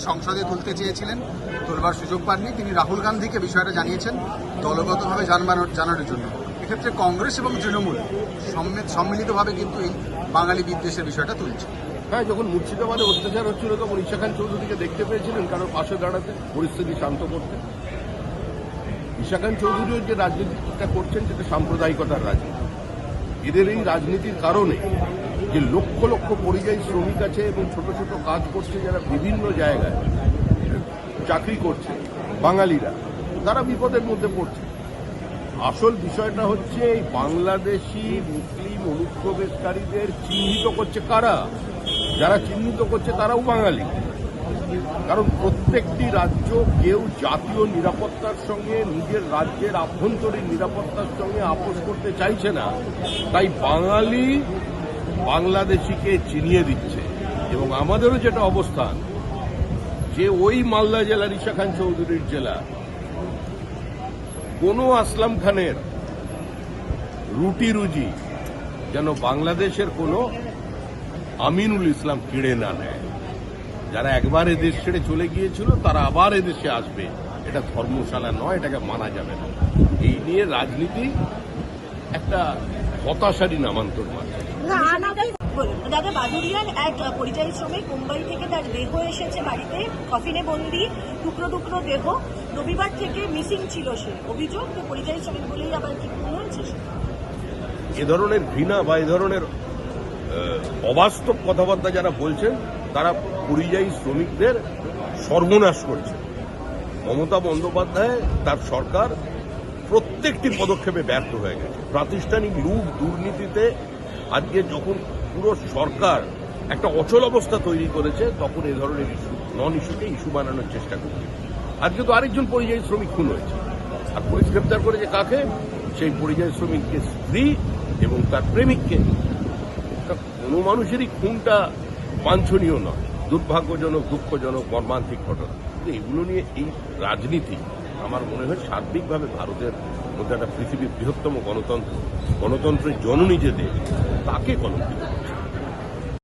সংসদে তুলতে চেয়েছিলেন, তোলবার সুযোগ পাননি। তিনি রাহুল গান্ধীকে বিষয়টা জানিয়েছেন দলগতভাবে জানানোর জন্য। এক্ষেত্রে কংগ্রেস এবং তৃণমূল সম্মিলিতভাবে কিন্তু এই বাঙালি বিদ্বেষের বিষয়টা তুলছে। হ্যাঁ, যখন মুর্শিদাবাদে অত্যাচার হচ্ছিল তখন ঈশা খান চৌধুরীকে দেখতে পেয়েছিলেন কারোর পাশে দাঁড়াতে, পরিস্থিতি শান্ত করতে। ঈশা খান চৌধুরীও যে রাজনীতিটা করছেন সেটা সাম্প্রদায়িকতার রাজনীতি। এদের এই রাজনীতির কারণে যে লক্ষ লক্ষ পরিযায়ী শ্রমিক আছে এবং ছোট ছোট কাজ করছে যারা বিভিন্ন জায়গায় চাকরি করছে, বাঙালিরা তারা বিপদের মধ্যে পড়ছে। আসল বিষয়টা হচ্ছে এই বাংলাদেশি মুসলিম অনুপ্রবেশকারীদের চিহ্নিত করছে কারা? যারা চিহ্নিত করছে তারাও বাঙালি। কারণ প্রত্যেকটি রাজ্য কেউ জাতীয় নিরাপত্তার সঙ্গে নিজের রাজ্যের আভ্যন্তরীণ নিরাপত্তার সঙ্গে আপোষ করতে চাইছে না, তাই বাঙালি বাংলাদেশিকে চিনিয়ে দিচ্ছে। এবং আমাদেরও যেটা অবস্থান যে ওই মালদা জেলার ঈশা খান চৌধুরীর জেলা কোনো আসলাম খানের রুটি রুজি যেন বাংলাদেশের কোনো আমিনুল ইসলাম কিনে না নেয়। যারা একবার এদেশ ছেড়ে চলে গিয়েছিল তারা আবার এদেশে আসবে, এটা ধর্মশালা নয়, এটাকে মানা যাবে না। এই নিয়ে রাজনীতি একটা হতাশারই নামান্তর মাত্র। দাদা, বাদুড়িয়ার এক পরিযায়ী শ্রমিক মুম্বাই থেকে তার দেহ এসেছে বাড়িতে, কফিনে বন্দি, টুকরো টুকরো দেহ। রবিবার থেকে মিসিং ছিল সে। অভিযোগ পরিযায়ী শ্রমিক বলেই আবার কি হয়েছে? এ ধরনের ঘৃণা বা এ ধরনের অবাস্তব কথাবার্তা যারা বলছেন তারা পরিযায়ী শ্রমিকদের সর্বনাশ করছে। মমতা বন্দ্যোপাধ্যায় তার সরকার প্রত্যেকটি পদক্ষেপে ব্যর্থ হয়ে গেছে। প্রাতিষ্ঠানিক লুট দুর্নীতিতে আজকে যখন পুরো সরকার একটা অচল অবস্থা তৈরি করেছে তখন এ ধরনের নন ইস্যুকে ইস্যু বানানোর চেষ্টা করছে। আজকে তো আরেকজন পরিযায়ী শ্রমিক খুন হয়েছে, আর পুলিশ গ্রেপ্তার করেছে কাকে? সেই পরিযায়ী শ্রমিককে স্ত্রী এবং তার প্রেমিককে। কোনো মানুষেরই খুনটা বাঞ্ছনীয় নয়, দুর্ভাগ্যজনক, দুঃখজনক, মর্মান্তিক ঘটনা। কিন্তু এগুলো নিয়ে এই রাজনীতি আমার মনে হয় সার্বিকভাবে ভারতের মধ্যে একটা পৃথিবীর বৃহত্তম গণতন্ত্রের জননী যে দেশ তাকে কলঙ্কিত করছে।